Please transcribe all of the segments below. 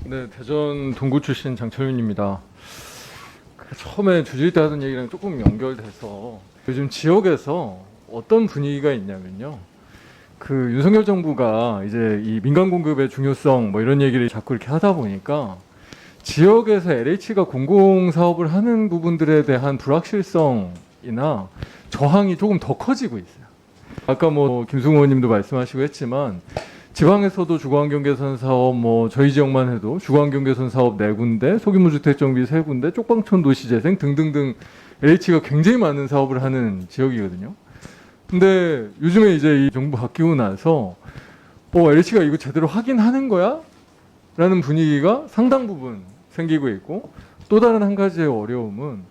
네, 대전 동구 출신 장철윤입니다. 처음에 주질 때 하던 얘기랑 조금 연결돼서 요즘 지역에서 어떤 분위기가 있냐면요. 그 윤석열 정부가 이제 이 민간 공급의 중요성 뭐 이런 얘기를 자꾸 이렇게 하다 보니까 지역에서 LH가 공공사업을 하는 부분들에 대한 불확실성이나 저항이 조금 더 커지고 있어요. 아까 뭐 김승호 의원님도 말씀하시고 했지만 지방에서도 주거환경 개선 사업 뭐 저희 지역만 해도 주거환경 개선 사업 4군데, 소규모 주택 정비 3군데, 쪽방촌 도시재생 등등등 LH가 굉장히 많은 사업을 하는 지역이거든요. 근데 요즘에 이제 이 정부 바뀌고 나서 LH가 이거 제대로 하긴 하는 거야? 라는 분위기가 상당 부분 생기고 있고, 또 다른 한 가지의 어려움은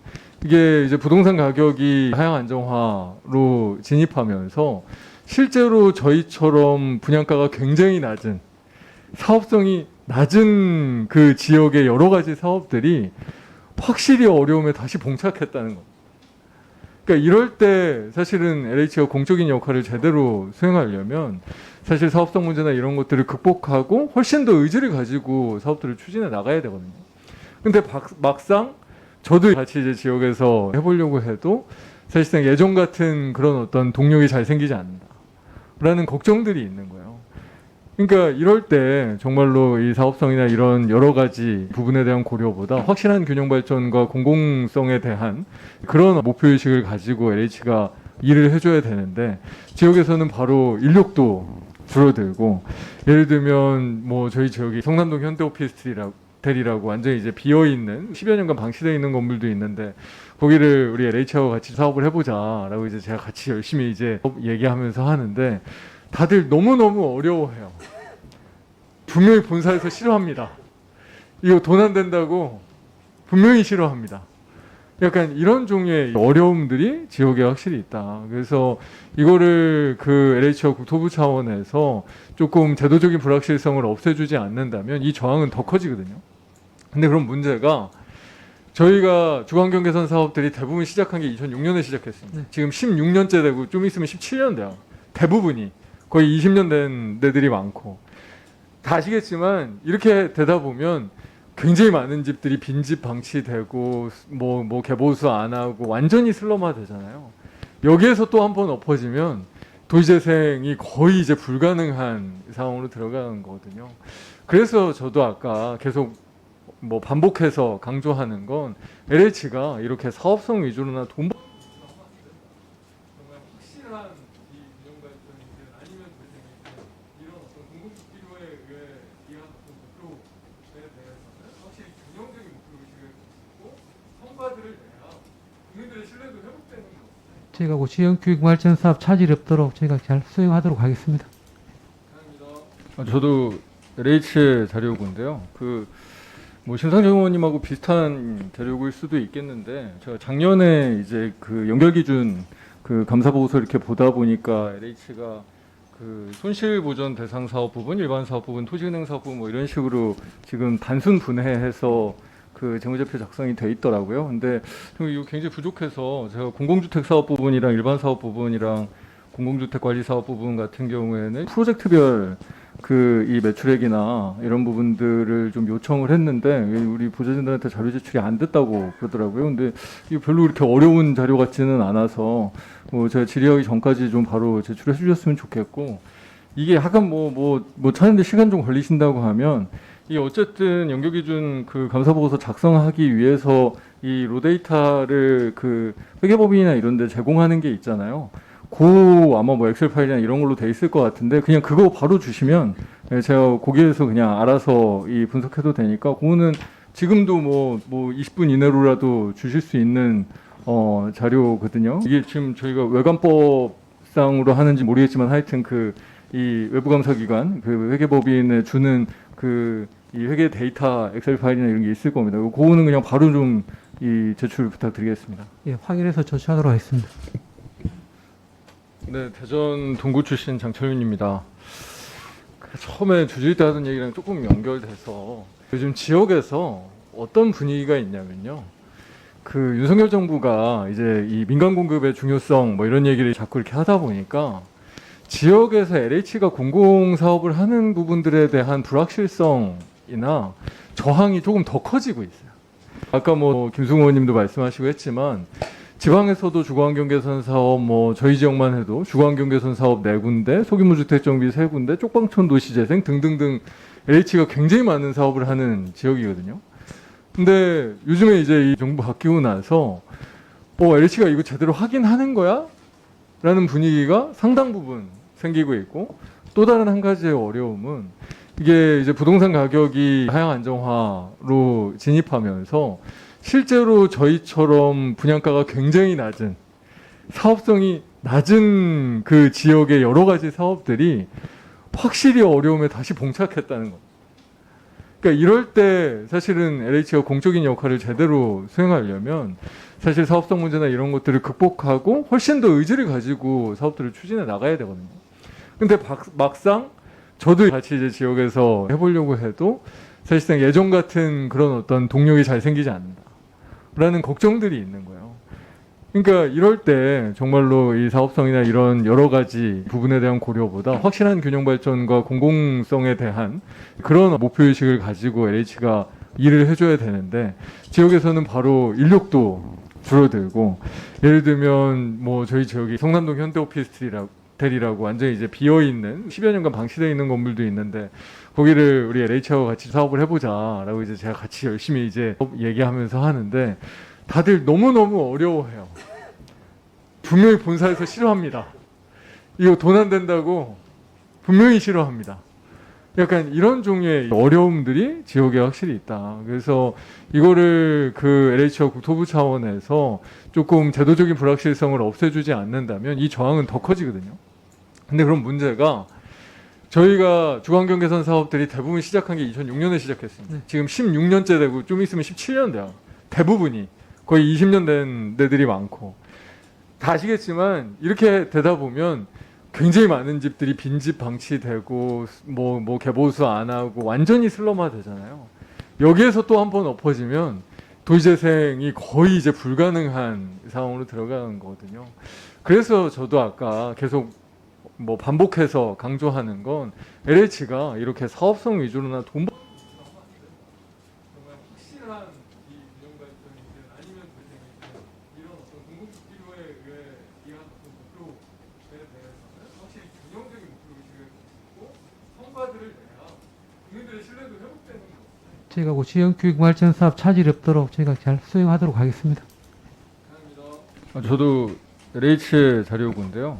이게 이제 부동산 가격이 하향 안정화로 진입하면서 실제로 저희처럼 분양가가 굉장히 낮은, 사업성이 낮은 그 지역의 여러 가지 사업들이 확실히 어려움에 다시 봉착했다는 겁니다. 그러니까 이럴 때 사실은 LH가 공적인 역할을 제대로 수행하려면 사실 사업성 문제나 이런 것들을 극복하고 훨씬 더 의지를 가지고 사업들을 추진해 나가야 되거든요. 근데 막상 저도 같이 이제 지역에서 해보려고 해도 사실상 예전 같은 그런 어떤 동력이 잘 생기지 않는다라는 걱정들이 있는 거예요. 그러니까 이럴 때 정말로 이 사업성이나 이런 여러 가지 부분에 대한 고려보다 확실한 균형 발전과 공공성에 대한 그런 목표의식을 가지고 LH가 일을 해줘야 되는데, 지역에서는 바로 인력도 줄어들고, 예를 들면 뭐 저희 지역이 성남동 현대오피스텔이라고 완전히 이제 비어있는 10여 년간 방치되어 있는 건물도 있는데, 거기를 우리 LH하고 같이 사업을 해보자라고 이제 제가 같이 열심히 이제 얘기하면서 하는데 다들 너무너무 어려워해요. 분명히 본사에서 싫어합니다. 이거 돈 안 된다고 분명히 싫어합니다. 약간 이런 종류의 어려움들이 지역에 확실히 있다. 그래서 이거를 그 LH와 국토부 차원에서 조금 제도적인 불확실성을 없애주지 않는다면 이 저항은 더 커지거든요. 근데 그런 문제가 저희가 주거환경 개선 사업들이 대부분 시작한 게 2006년에 시작했습니다. 지금 16년째 되고 좀 있으면 17년 돼요. 대부분이. 거의 20년 된 데들이 많고. 다 아시겠지만 이렇게 되다 보면 굉장히 많은 집들이 빈집 방치되고 뭐 개보수 안 하고 완전히 슬럼화 되잖아요. 여기에서 또 한 번 엎어지면 도시재생이 거의 이제 불가능한 상황으로 들어가는 거거든요. 그래서 저도 아까 계속 뭐 반복해서 강조하는 건 LH가 이렇게 사업성 위주로나 돈 정말 확실한 이 균형 발전이든 아니면 도시재생이든 이런 어떤 궁극적 필요에 의해 이한 어떤 목표에 대해서는 확실히 균형적인 목표의식을 가지고 성과들을 내야 국민들의 신뢰도 회복되는 거죠. 저희가 그 지역교육발전 사업 차질이 없도록 저희가 잘 수행하도록 하겠습니다. 감사합니다. 저도 LH 자료고인데요. 뭐 심상정 의원님하고 비슷한 자료고일 수도 있겠는데, 제가 작년에 이제 그 연결 기준 그 감사 보고서 이렇게 보다 보니까 LH가 그 손실 보전 대상 사업 부분, 일반 사업 부분, 토지은행 사업 부분 뭐 이런 식으로 지금 단순 분해해서 그 재무제표 작성이 돼 있더라고요. 근데 이거 굉장히 부족해서 제가 공공주택 사업 부분이랑 일반 사업 부분이랑 공공주택 관리 사업 부분 같은 경우에는 프로젝트별 이 매출액이나 이런 부분들을 좀 요청을 했는데 우리 보좌진들한테 자료 제출이 안 됐다고 그러더라고요. 근데 이거 별로 이렇게 어려운 자료 같지는 않아서 제가 질의하기 전까지 좀 바로 제출해 주셨으면 좋겠고, 이게 약간 뭐 찾는데 시간 좀 걸리신다고 하면 이 어쨌든 연결 기준 그 감사 보고서 작성하기 위해서 이 로데이터를 그 회계법인이나 이런 데 제공하는 게 있잖아요. 아마 뭐 엑셀 파일이나 이런 걸로 돼 있을 것 같은데 그냥 그거 바로 주시면 제가 거기에서 그냥 알아서 이 분석해도 되니까, 그거는 지금도 뭐 20분 이내로라도 주실 수 있는 자료거든요. 이게 지금 저희가 외관법상으로 하는지 모르겠지만 하여튼 이 외부감사기관 그 회계법인에 주는 이 회계 데이터 엑셀 파일이나 이런 게 있을 겁니다. 그거는 그냥 바로 좀 이 제출 부탁드리겠습니다. 예, 확인해서 조치하도록 하겠습니다. 네, 대전 동구 출신 장철윤입니다. 처음에 주질 때 하던 얘기랑 조금 연결돼서 요즘 지역에서 어떤 분위기가 있냐면요. 그 윤석열 정부가 이제 이 민간 공급의 중요성 뭐 이런 얘기를 자꾸 이렇게 하다 보니까 지역에서 LH가 공공사업을 하는 부분들에 대한 불확실성 반발이나 저항이 조금 더 커지고 있어요. 아까 뭐 김승호 의원님도 말씀하시고 했지만 지방에서도 주거환경 개선 사업, 뭐 저희 지역만 해도 주거환경 개선 사업 4군데, 소규모 주택 정비 3군데, 쪽방촌 도시 재생 등등등 LH가 굉장히 많은 사업을 하는 지역이거든요. 근데 요즘에 이제 이 정부 바뀌고 나서 LH가 이거 제대로 하긴 하는 거야? 라는 분위기가 상당 부분 생기고 있고, 또 다른 한 가지의 어려움은 이게 이제 부동산 가격이 하향 안정화로 진입하면서 실제로 저희처럼 분양가가 굉장히 낮은, 사업성이 낮은 그 지역의 여러 가지 사업들이 확실히 어려움에 다시 봉착했다는 겁니다. 그러니까 이럴 때 사실은 LH가 공적인 역할을 제대로 수행하려면 사실 사업성 문제나 이런 것들을 극복하고 훨씬 더 의지를 가지고 사업들을 추진해 나가야 되거든요. 근데 막상 저도 같이 이제 지역에서 해보려고 해도 사실상 예전 같은 그런 어떤 동력이 잘 생기지 않는다라는 걱정들이 있는 거예요. 그러니까 이럴 때 정말로 이 사업성이나 이런 여러 가지 부분에 대한 고려보다 확실한 균형 발전과 공공성에 대한 그런 목표의식을 가지고 LH가 일을 해줘야 되는데, 지역에서는 바로 인력도 줄어들고, 예를 들면 뭐 저희 지역이 성남동 현대오피스텔이라고 완전히 이제 비어있는 10여 년간 방치되어 있는 건물도 있는데, 거기를 우리 LH하고 같이 사업을 해보자라고 이제 제가 같이 열심히 이제 얘기하면서 하는데 다들 너무너무 어려워해요. 분명히 본사에서 싫어합니다. 이거 돈 안 된다고 분명히 싫어합니다. 약간 이런 종류의 어려움들이 지역에 확실히 있다. 그래서 이거를 그 LH와 국토부 차원에서 조금 제도적인 불확실성을 없애주지 않는다면 이 저항은 더 커지거든요. 근데 그런 문제가 저희가 주거환경 개선 사업들이 대부분 시작한 게 2006년에 시작했습니다. 지금 16년째 되고 좀 있으면 17년 돼요. 대부분이. 거의 20년 된 데들이 많고. 다 아시겠지만 이렇게 되다 보면 굉장히 많은 집들이 빈집 방치되고 뭐 개보수 안 하고 완전히 슬럼화 되잖아요. 여기에서 또 한 번 엎어지면 도시재생이 거의 이제 불가능한 상황으로 들어가는 거거든요. 그래서 저도 아까 계속 뭐 반복해서 강조하는 건 LH가 이렇게 사업성 위주로나 돈 정말 확실한 이 균형 발전이든 아니면 재생이든 이런 어떤 궁극적 필요에 의해 이한 어떤 목표에 대해서는 확실히 균형적인 목표의식을 갖고 성과들을 내야 국민들의 신뢰도 회복되는 거죠. 저희가 그 지역교육 발전 사업 차질이 없도록 저희가 잘 수행하도록 하겠습니다. 감사합니다. 저도 LH의 자료고인데요.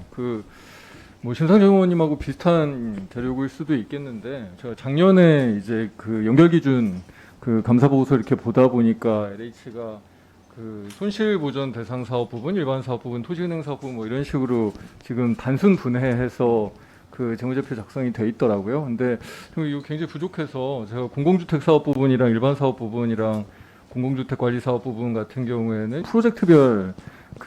뭐 심상정 의원님하고 비슷한 자료일 수도 있겠는데, 제가 작년에 이제 그 연결 기준 그 감사 보고서 이렇게 보다 보니까 LH가 그 손실 보전 대상 사업 부분, 일반 사업 부분, 토지은행 사업 부분 뭐 이런 식으로 지금 단순 분해해서 그 재무제표 작성이 돼 있더라고요. 근데 이거 굉장히 부족해서 제가 공공주택 사업 부분이랑 일반 사업 부분이랑 공공주택 관리 사업 부분 같은 경우에는 프로젝트별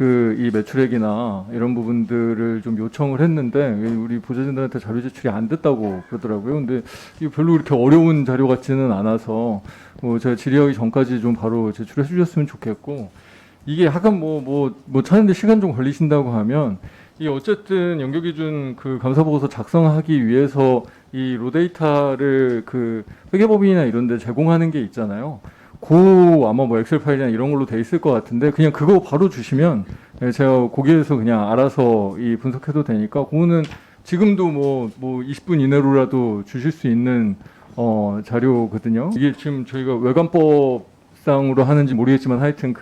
이 매출액이나 이런 부분들을 좀 요청을 했는데 우리 보좌진들한테 자료 제출이 안 됐다고 그러더라고요. 근데 이거 별로 그렇게 어려운 자료 같지는 않아서 제가 질의하기 전까지 좀 바로 제출해 주셨으면 좋겠고, 이게 약간 뭐 찾는데 시간 좀 걸리신다고 하면 이 어쨌든 연결기준 그 감사보고서 작성하기 위해서 이 로데이터를 그 회계법인이나 이런 데 제공하는 게 있잖아요. 아마 뭐 엑셀 파일이나 이런 걸로 돼 있을 것 같은데 그냥 그거 바로 주시면 제가 거기에서 그냥 알아서 이 분석해도 되니까, 그거는 지금도 뭐 20분 이내로라도 주실 수 있는 자료거든요. 이게 지금 저희가 외관법상으로 하는지 모르겠지만 하여튼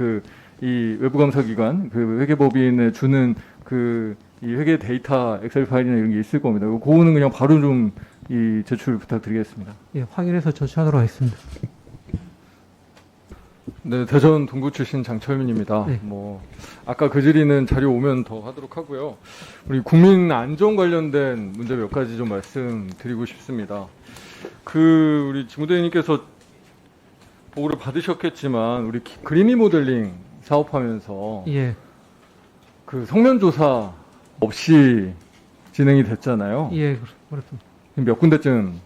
이 외부감사기관 그 회계법인에 주는 이 회계 데이터 엑셀 파일이나 이런 게 있을 겁니다. 그거는 그냥 바로 좀 이 제출 부탁드리겠습니다. 예, 확인해서 조치하도록 하겠습니다. 네, 대전 동구 출신 장철민입니다. 네. 아까 그 질의는 자료 오면 더 하도록 하고요. 우리 국민 안전 관련된 문제 몇 가지 좀 말씀드리고 싶습니다. 우리 지무대리님께서 보고를 받으셨겠지만 우리 그린이 모델링 사업하면서 예, 성면 조사 없이 진행이 됐잖아요. 예, 그렇습니다. 몇 군데쯤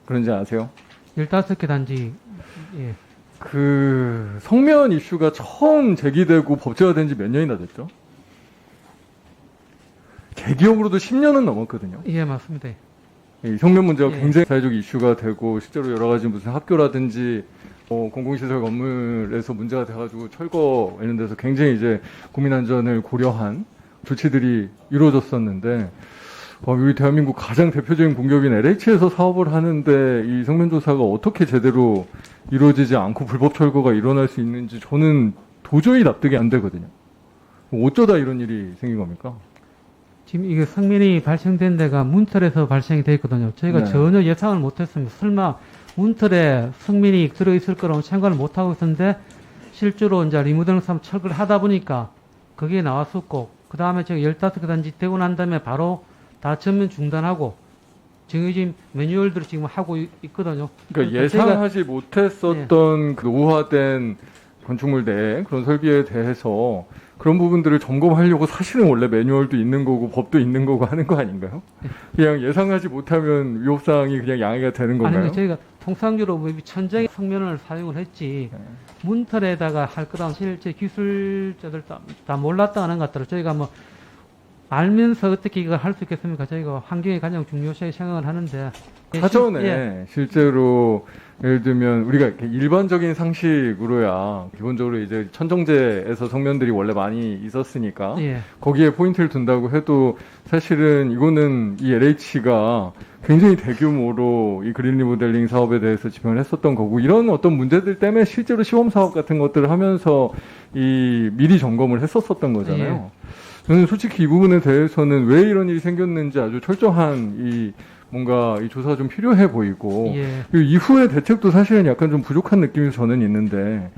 그런지 아세요? 15개 단지, 예, 성면 이슈가 처음 제기되고 법제화된 지 몇 년이나 됐죠? 제 기억으로도 10년은 넘었거든요. 예, 맞습니다. 이 성면 문제가 예. 굉장히 사회적 이슈가 되고 실제로 여러 가지 무슨 학교라든지 공공시설 건물에서 문제가 돼가지고 철거 관련돼서 굉장히 이제 국민 안전을 고려한 조치들이 이루어졌었는데 우리 대한민국 가장 대표적인 공기업인 LH에서 사업을 하는데 이 성면 조사가 어떻게 제대로 이루어지지 않고 불법 철거가 일어날 수 있는지 저는 도저히 납득이 안 되거든요. 어쩌다 이런 일이 생긴 겁니까? 지금 이게 성면이 발생된 데가 문틀에서 발생이 돼 있거든요. 저희가 네. 전혀 예상을 못했습니다. 설마 문틀에 성면이 들어있을 거라고 생각을 못하고 있었는데 실제로 이제 리모델링 사업 철거를 하다 보니까 그게 나왔었고 그 다음에 저희 15개 단지 되고 난 다음에 바로 다 전면 중단하고 정해진 매뉴얼들을 지금 하고 있거든요. 그러니까 저희가- 예상하지 못했었던 그 노후화된 건축물 내 그런 설비에 대해서 그런 부분들을 점검하려고 사실은 원래 매뉴얼도 있는 거고 법도 있는 거고 하는 거 아닌가요? 그냥 예상하지 못하면 위협사항이 그냥 양해가 되는 건가요? 아니면 저희가 통상적으로 뭐 천장에 성면을 사용을 했지 네. 문틀에다가 할 거다 실제 기술자들 다 몰랐다 하는 것들을 저희가 뭐 알면서 어떻게 이걸 할 수 있겠습니까? 저희가 환경이 가장 중요시하게 생각을 하는데 사전에 예. 실제로 예를 들면 우리가 이렇게 일반적인 상식으로야 기본적으로 이제 천정제에서 성면들이 원래 많이 있었으니까 예. 거기에 포인트를 둔다고 해도 사실은 이거는 이 LH가 굉장히 대규모로 이 그린 리모델링 사업에 대해서 집행을 했었던 거고 이런 어떤 문제들 때문에 실제로 시범 사업 같은 것들을 하면서 이 미리 점검을 했었었던 거잖아요. 저는 솔직히 이 부분에 대해서는 왜 이런 일이 생겼는지 아주 철저한 이 뭔가 이 조사가 좀 필요해 보이고 예. 그리고 이후의 대책도 사실은 약간 좀 부족한 느낌이 저는 있는데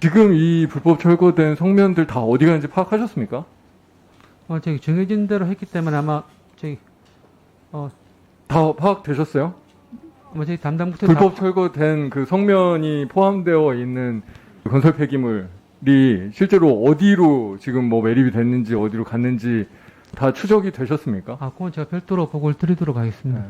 지금 이 불법 철거된 성면들 다 어디 가는지 파악하셨습니까? 저기 정해진 대로 했기 때문에 아마 저기 다 파악되셨어요? 뭐 저희 담당부터 불법 철거된 그 성면이 포함되어 있는 건설 폐기물이 실제로 어디로 지금 뭐 매립이 됐는지 어디로 갔는지 다 추적이 되셨습니까? 그건 제가 별도로 보고를 드리도록 하겠습니다.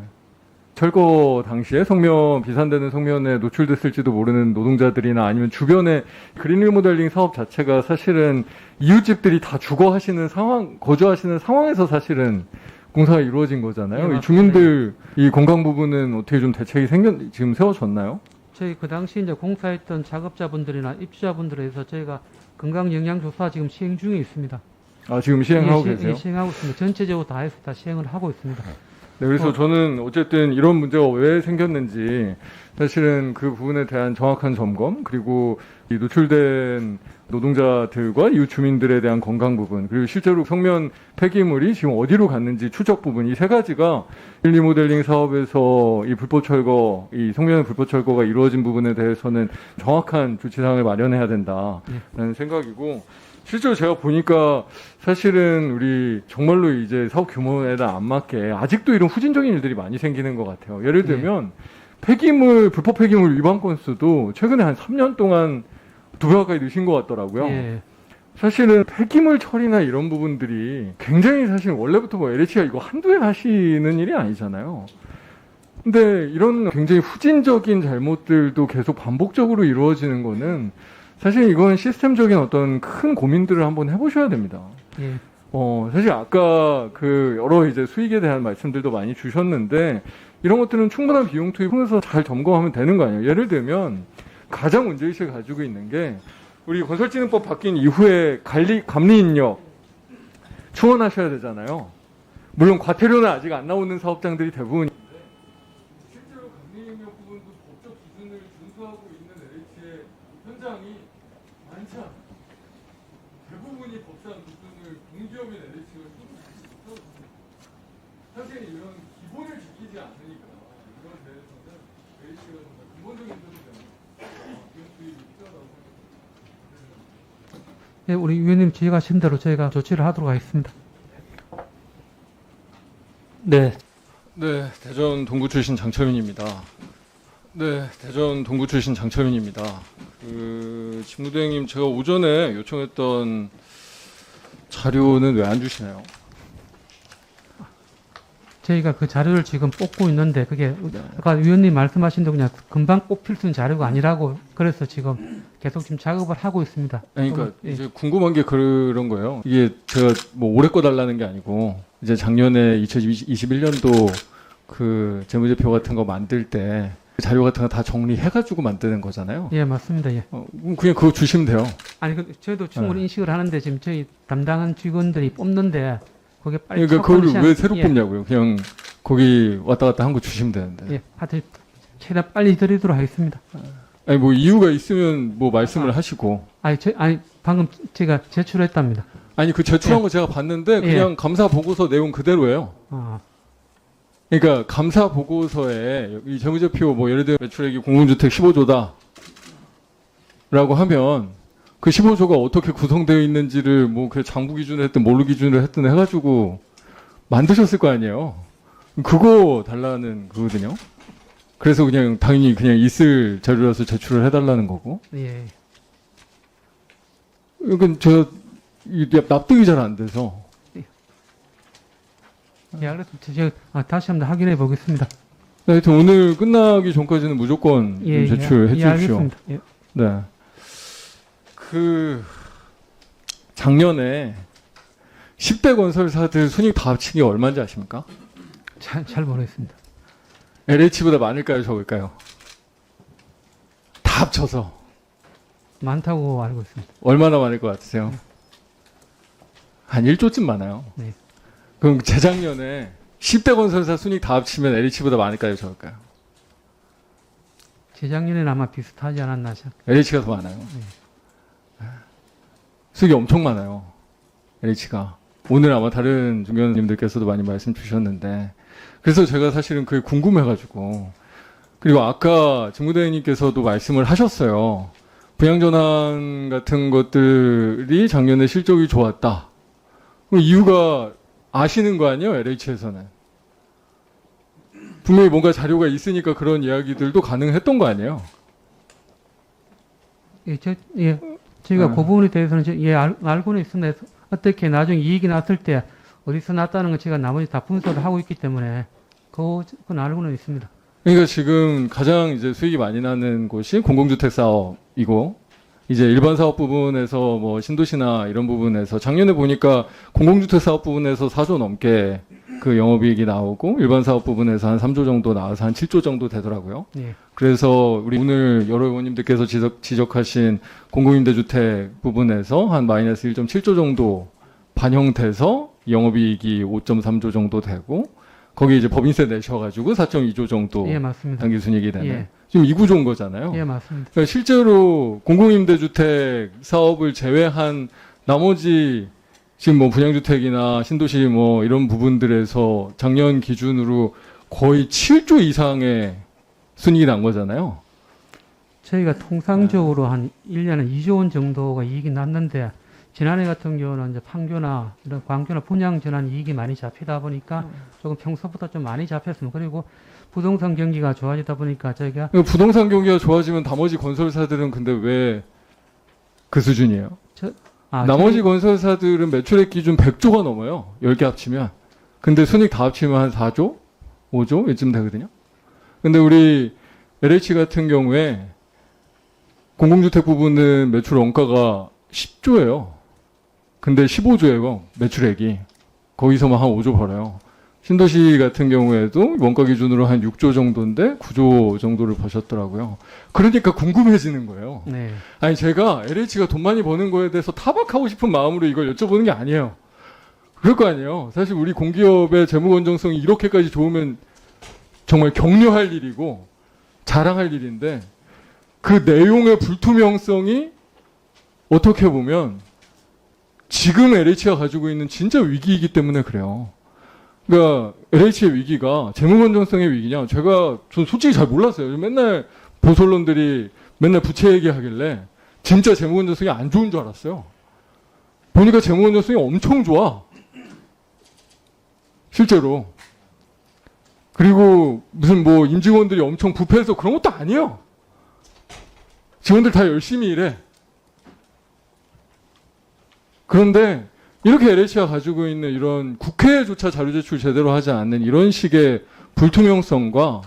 철거 당시에 성면 비산되는 성면에 노출됐을지도 모르는 노동자들이나 아니면 주변에 그린 리모델링 사업 자체가 사실은 이웃집들이 다 주거 하시는 상황, 거주하시는 상황에서 사실은 공사가 이루어진 거잖아요. 예, 이 주민들 이 건강 부분은 어떻게 좀 대책이 지금 세워졌나요? 저희 그 당시 이제 공사했던 작업자분들이나 입주자분들에 대해서 저희가 건강 영양 조사 지금 시행 중에 있습니다. 지금 시행하고 계세요? 시행하고 있습니다. 전체적으로 다 해서 다 시행을 하고 있습니다. 네, 그래서 저는 어쨌든 이런 문제가 왜 생겼는지 사실은 그 부분에 대한 정확한 점검 그리고 이 노출된 노동자들과 이웃 주민들에 대한 건강 부분 그리고 실제로 성면 폐기물이 지금 어디로 갔는지 추적 부분 이 세 가지가 리모델링 사업에서 이 불법 철거 이 성면 불법 철거가 이루어진 부분에 대해서는 정확한 조치사항을 마련해야 된다라는 생각이고 실제로 제가 보니까 사실은 우리 정말로 이제 사업 규모에 안 맞게 아직도 이런 후진적인 일들이 많이 생기는 것 같아요. 예를 들면 불법 폐기물 위반 건수도 최근에 한 3년 동안 2배 가까이 늘신 것 같더라고요. 예. 사실은 폐기물 처리나 이런 부분들이 굉장히 사실 원래부터 뭐 LH가 이거 한두 해 하시는 일이 아니잖아요. 근데 이런 굉장히 후진적인 잘못들도 계속 반복적으로 이루어지는 거는 사실 이건 시스템적인 어떤 큰 고민들을 한번 해보셔야 됩니다. 예. 사실 아까 그 여러 이제 수익에 대한 말씀들도 많이 주셨는데 이런 것들은 충분한 비용 투입해서 잘 점검하면 되는 거 아니에요. 예를 들면 가장 문제의식을 가지고 있는 게 우리 건설진흥법 바뀐 이후에 감리 인력 충원하셔야 되잖아요. 물론 과태료는 아직 안 나오는 사업장들이 대부분 실제로 감리 인력 부분도 법적 기준을 준수하고 있는 LH의 현장이 많지 않아요. 대부분이 법상 기준을 공기업인 LH가 충족하지 못하거든요. 사실 이런 기본을 지키지 않으니까 이런 대해서는 LH가 정말 근본적인 문제 때문에 비용 투입이 필요하다고 생각합니다. 예, 우리 위원님 지적하신 대로 저희가 조치를 하도록 하겠습니다. 네, 대전 동구 출신 장철민입니다. 직무대행님 제가 오전에 요청했던 자료는 왜 안 주시나요? 저희가 그 자료를 지금 뽑고 있는데 그게 아까 위원님 말씀하신 대로 그냥 금방 뽑힐 수 있는 자료가 아니라고 그래서 지금 계속 지금 작업을 하고 있습니다. 그러니까 예. 이제 궁금한 게 그런 거예요. 이게 제가 뭐 올해 거 달라는 게 아니고 이제 작년에 2021년도 그 재무제표 같은 거 만들 때 자료 같은 거 다 정리해가지고 만드는 거잖아요. 예, 맞습니다. 예. 그럼 그냥 그거 주시면 돼요. 아니, 저희도 충분히 인식을 하는데 지금 저희 담당한 직원들이 뽑는데 그게 빨리 그러니까 촉하는 그걸 왜 새로 예, 뽑냐고요. 그냥 거기 왔다 갔다 한 거 주시면 되는데. 예, 하여튼 최대한 빨리 드리도록 하겠습니다. 아니 뭐 이유가 있으면 뭐 말씀을 하시고. 아니, 방금 제가 제출했답니다. 아니 그 제출한 거 제가 봤는데 그냥 감사 보고서 내용 그대로예요. 아, 그러니까 감사 보고서에 이 재무제표 뭐 예를 들어 매출액이 공공주택 15조다 라고 하면 그 15조가 어떻게 구성되어 있는지를 뭐 그 장부 기준으로 했든 뭘로 기준으로 했든 해가지고 만드셨을 거 아니에요. 그거 달라는 거거든요. 그래서 그냥 당연히 그냥 있을 자료라서 제출을 해달라는 거고. 예. 이건 제가 납득이 잘 안 돼서. 예, 알겠습니다. 제가 다시 한번 확인해 보겠습니다. 네, 하여튼 오늘 끝나기 전까지는 무조건 예, 제출해 예, 주십시오. 알겠습니다. 예. 네. 그 작년에 10대 건설사들 순익 다 합친 게 얼마인지 아십니까? 잘 모르겠습니다. LH보다 많을까요, 적을까요? 다 합쳐서 많다고 알고 있습니다. 얼마나 많을 것 같으세요? 한 1조쯤 많아요. 네. 그럼 재작년에 10대 건설사 순익 다 합치면 LH보다 많을까요, 적을까요? 재작년에는 아마 비슷하지 않았나 생각. LH가 더 많아요. 수익이 엄청 많아요. LH가. 오늘 아마 다른 중견님들께서도 많이 말씀 주셨는데, 그래서 제가 사실은 그게 궁금해가지고, 그리고 아까 정무대행님께서도 말씀을 하셨어요. 부양전환 같은 것들이 작년에 실적이 좋았다. 그럼 이유가 아시는 거 아니에요, LH에서는? 분명히 뭔가 자료가 있으니까 그런 이야기들도 가능했던 거 아니에요? 예, 저희가 그 부분에 대해서는 알고는 있습니다. 어떻게 나중에 이익이 났을 때 어디서 났다는 건 제가 나머지 다 분석을 하고 있기 때문에 그건 알고는 있습니다. 그러니까 지금 가장 이제 수익이 많이 나는 곳이 공공주택 사업이고, 이제 일반 사업 부분에서 뭐 신도시나 이런 부분에서 작년에 보니까 공공주택 사업 부분에서 4조 넘게 그 영업이익이 나오고, 일반 사업 부분에서 한 3조 정도 나와서 한 7조 정도 되더라고요. 예. 그래서 우리 오늘 여러 의원님들께서 지적하신 공공임대주택 부분에서 한 마이너스 1.7조 정도 반영돼서 영업이익이 5.3조 정도 되고, 거기 이제 법인세 내셔가지고 4.2조 정도 예, 맞습니다. 당기순이익이 되네. 예. 지금 이 구조인 거잖아요. 예, 맞습니다. 그러니까 실제로 공공임대주택 사업을 제외한 나머지 지금 뭐 분양주택이나 신도시 뭐 이런 부분들에서 작년 기준으로 거의 7조 이상의 순이익이 난 거잖아요. 저희가 통상적으로 한 1년에 2조 원 정도가 이익이 났는데, 지난해 같은 경우는 이제 판교나 이런 광교나 분양 전환 이익이 많이 잡히다 보니까 조금 평소보다 좀 많이 잡혔습니다. 그리고 부동산 경기가 좋아지다 보니까 저희가 그러니까 부동산 경기가 좋아지면 나머지 건설사들은 근데 왜 그 수준이에요? 나머지 건설사들은 매출액 기준 100조가 넘어요. 10개 합치면. 근데 순익 다 합치면 한 4조? 5조? 이쯤 되거든요. 근데 우리 LH 같은 경우에 공공주택 부분은 매출 원가가 10조예요. 근데 15조예요. 매출액이. 거기서만 한 5조 벌어요. 신도시 같은 경우에도 원가 기준으로 한 6조 정도인데 9조 정도를 버셨더라고요. 그러니까 궁금해지는 거예요. 네. 아니 제가 LH가 돈 많이 버는 거에 대해서 타박하고 싶은 마음으로 이걸 여쭤보는 게 아니에요. 그럴 거 아니에요. 사실 우리 공기업의 재무 건전성이 이렇게까지 좋으면 정말 격려할 일이고 자랑할 일인데, 그 내용의 불투명성이 어떻게 보면 지금 LH가 가지고 있는 진짜 위기이기 때문에 그래요. 그러니까 LH의 위기가 재무 건전성의 위기냐? 전 솔직히 잘 몰랐어요. 맨날 보솔론들이 맨날 부채 얘기하길래 진짜 재무 건전성이 안 좋은 줄 알았어요. 보니까 재무 건전성이 엄청 좋아. 실제로. 그리고 무슨 뭐 임직원들이 엄청 부패해서 그런 것도 아니에요. 직원들 다 열심히 일해. 그런데 이렇게 LH가 가지고 있는 이런 국회조차 자료 제출 제대로 하지 않는 이런 식의 불투명성과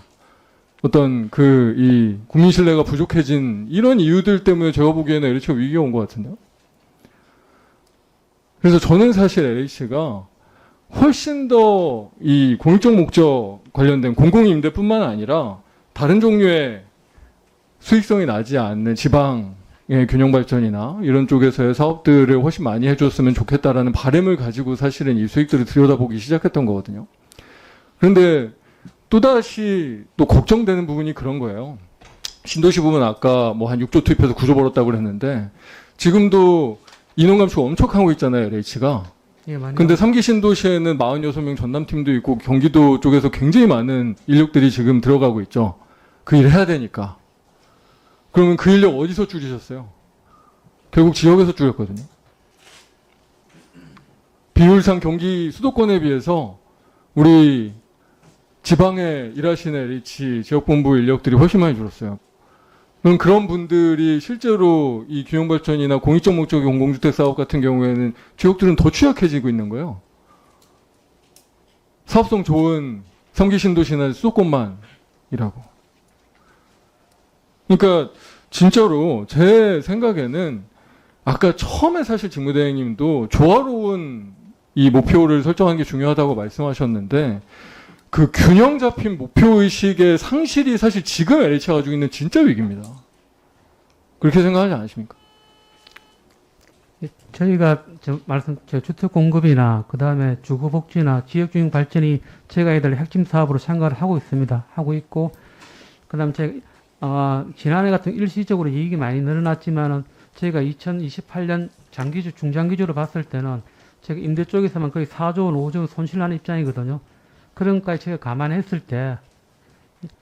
어떤 이 국민 신뢰가 부족해진 이런 이유들 때문에 제가 보기에는 LH가 위기가 온 것 같은데요. 그래서 저는 사실 LH가 훨씬 더 이 공익적 목적 관련된 공공임대뿐만 아니라 다른 종류의 수익성이 나지 않는 지방의 균형발전이나 이런 쪽에서의 사업들을 훨씬 많이 해줬으면 좋겠다라는 바람을 가지고 사실은 이 수익들을 들여다보기 시작했던 거거든요. 그런데 또다시 또 걱정되는 부분이 그런 거예요. 신도시 부분 아까 뭐 한 6조 투입해서 9조 벌었다고 그랬는데 지금도 인원 감축 엄청 하고 있잖아요, LH가. 예, 많이 근데 3기 신도시에는 46명 전담팀도 있고 경기도 쪽에서 굉장히 많은 인력들이 지금 들어가고 있죠. 그 일을 해야 되니까. 그러면 그 인력 어디서 줄이셨어요? 결국 지역에서 줄였거든요. 비율상 경기 수도권에 비해서 우리 지방에 일하시는 LH 지역본부 인력들이 훨씬 많이 줄었어요. 그럼 그런 분들이 실제로 이 균형발전이나 공익적 목적의 공공주택 사업 같은 경우에는 지역들은 더 취약해지고 있는 거예요. 사업성 좋은 3기 신도시나 수도권만 일하고. 그러니까 진짜로 제 생각에는 아까 처음에 사실 직무대행님도 조화로운 이 목표를 설정하는 게 중요하다고 말씀하셨는데 그 균형 잡힌 목표의식의 상실이 사실 지금 LH가 가지고 있는 진짜 위기입니다. 그렇게 생각하지 않으십니까? 저희가 주택 공급이나 그 다음에 주거 복지나 지역 균형 발전이 제가 이들 핵심 사업으로 참가를 하고 있습니다. 하고 있고 그 다음에 지난해 같은 일시적으로 이익이 많이 늘어났지만은 저희가 2028년 장기주 중장기주로 봤을 때는 제가 임대 쪽에서만 거의 4조 원, 5조 원 손실나는 입장이거든요. 그런 것까지 제가 감안했을 때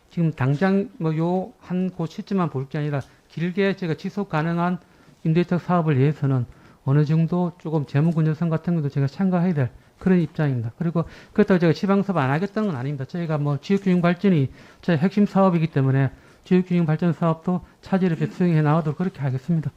지금 당장 뭐 요 한 곳 시점만 볼 게 아니라 길게 제가 지속 가능한 임대주택 사업을 위해서는 어느 정도 조금 재무근저성 같은 것도 제가 참가해야 될 그런 입장입니다. 그리고 그렇다고 제가 지방사업 안 하겠다는 건 아닙니다. 저희가 뭐 지역균형 발전이 저희 핵심 사업이기 때문에 지역균형 발전 사업도 차질 없이 수행해 나가도록 그렇게 하겠습니다.